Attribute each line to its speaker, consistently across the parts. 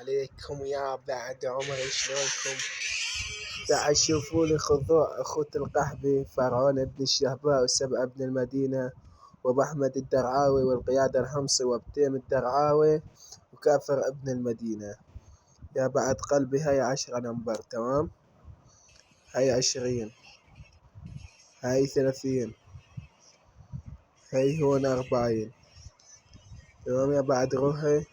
Speaker 1: عليكم يا بعد عمري شلونكم؟ تعال شوفوا لي خضوع أخوة القحبي، فرعون ابن الشهباء وسبع ابن المدينة وأبو أحمد الدرعاوي والقيادة الحمصي وابتيم الدرعاوي وكافر ابن المدينة. يا بعد قلبي هاي 10 نمبر، تمام؟ هاي 20، هاي 30، هاي هون 40، تمام يا بعد روحي؟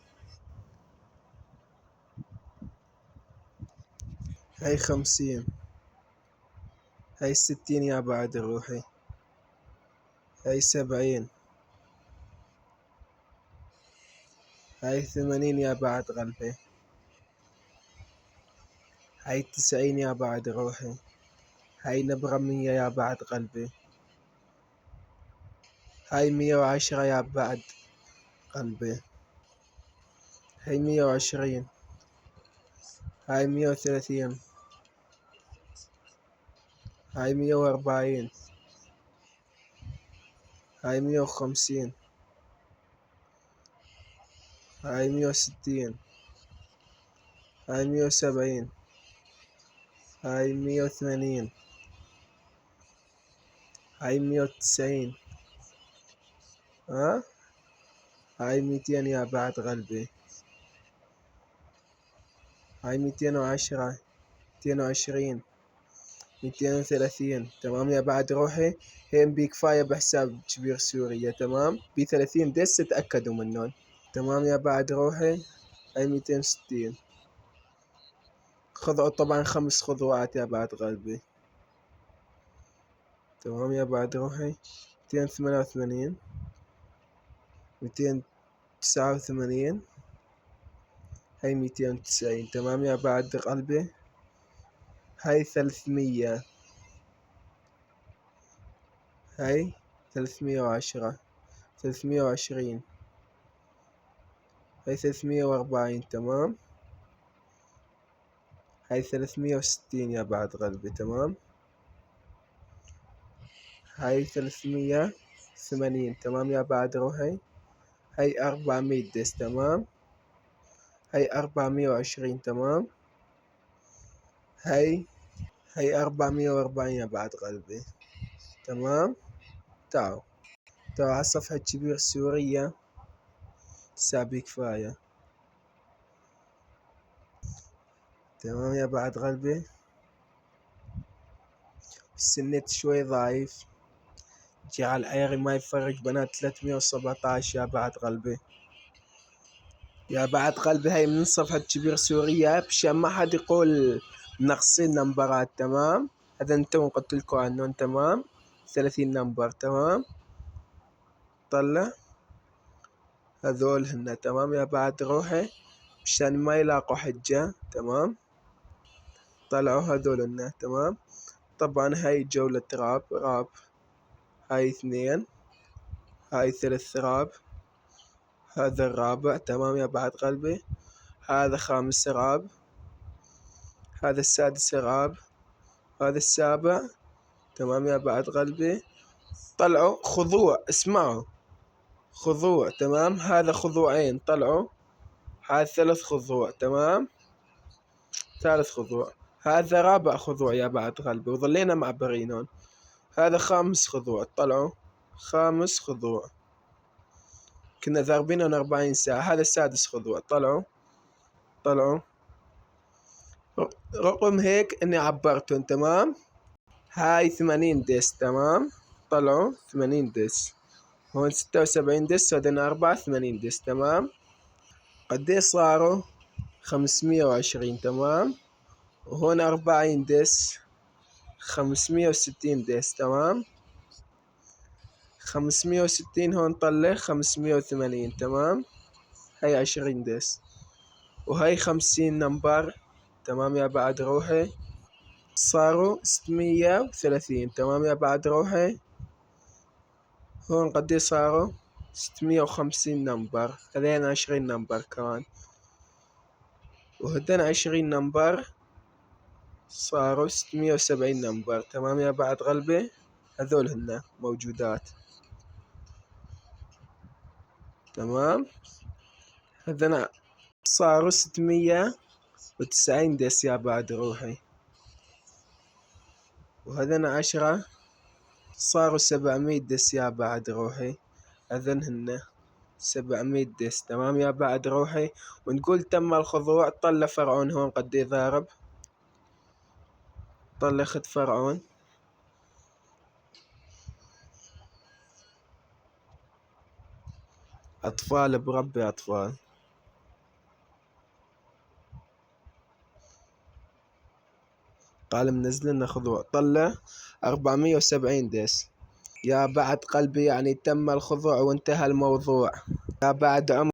Speaker 1: هاي 50، هاي 60 يا بعد روحي، هاي 70، هاي 80 يا بعد قلبي، هاي 90 يا بعد روحي، هاي نبرة 100 يا بعد قلبي، هاي 110 يا بعد قلبي، هاي 120، هاي 130، هاي 140، هاي 150، هاي 160، هاي 170، هاي 180، هاي 190، هاي 200 يا بعد قلبي، هاي 210، 220، 230، تمام يا بعد روحي. هين بكفاية بحساب كبير سوريا، تمام؟ ب30 دس تأكدوا منهم، تمام يا بعد روحي. هاي 260، خضعوا طبعا 5 خضوات يا بعد قلبي، تمام يا بعد روحي. 288، 289، هاي 290، تمام يا بعد قلبي. هاي 300، هاي 310، 320، هاي 340، تمام. هاي 360 يا بعد قلبي، تمام. هاي 380، تمام يا بعد روحي. هاي 400 دس، تمام. هاي 420، تمام. هاي 440 يا بعد قلبي، تمام. تعالوا على صفحة كبير سورية، سابي كفاية، تمام يا بعد قلبي. بس النت شوي ضعيف، جعل عيري ما يفرج بنات. 317 يا بعد قلبي، يا بعد قلبي. هاي من صفحة كبير سوريا، مشان ما حد يقول ناقصين نمبرات، تمام. هذا انتم قلت لكم عنهم، تمام. 30 نمبر، تمام. طلع هذول هن، تمام يا بعد روحي، مشان ما يلاقوا حجة، تمام. طلعوا هذول هن، تمام. طبعا هاي جولة راب، هاي 2، هاي 3 راب، هذا الرابع، تمام يا بعد قلبي. هذا 5 راب، هذا 6 راب، هذا 7، تمام يا بعد قلبي. طلعوا خضوع، اسمعوا، خضوع، تمام. هذا خضوعين طلعوا، هذا 3 خضوع، تمام. 3 خضوع. هذا رابع خضوع يا بعد قلبي، وظلينا معبرينهم. هذا 5 خضوع طلعوا، 5 خضوع، كنا ضاربينهم 40 ساعة. هذا 6 خضوع طلعوا. رقم هيك اني عبرتهم، تمام. هاي 80 دس، تمام. طلعوا 80 دس. هون 76 دس، هذين 84 دس، تمام. قديش صاروا؟ 520، تمام. وهون 40 دس، 560 دس، تمام. 560 هون طلع 580، تمام. هاي 20 دس، وهاي 50 نمبر، تمام يا بعد روحي. صاروا 630، تمام يا بعد روحي. هون قديش صاروا؟ 650 نمبر، هذين 20 نمبر كمان، وهدين 20 نمبر صاروا 670 نمبر، تمام يا بعد قلبي. هذول هن موجودات، تمام. هذين صاروا 690 دس يا بعد روحي. وهذن 10 صاروا 700 دس يا بعد روحي. هذن هن 700 دس. تمام يا بعد روحي. ونقول تم الخضوع. طلع فرعون هون قد يضارب. طلع خد فرعون. أطفال بربي أطفال. قال منزل لنا خضوع. طلع 470 دس. يا بعد قلبي يعني تم الخضوع وانتهى الموضوع. يا بعد عمر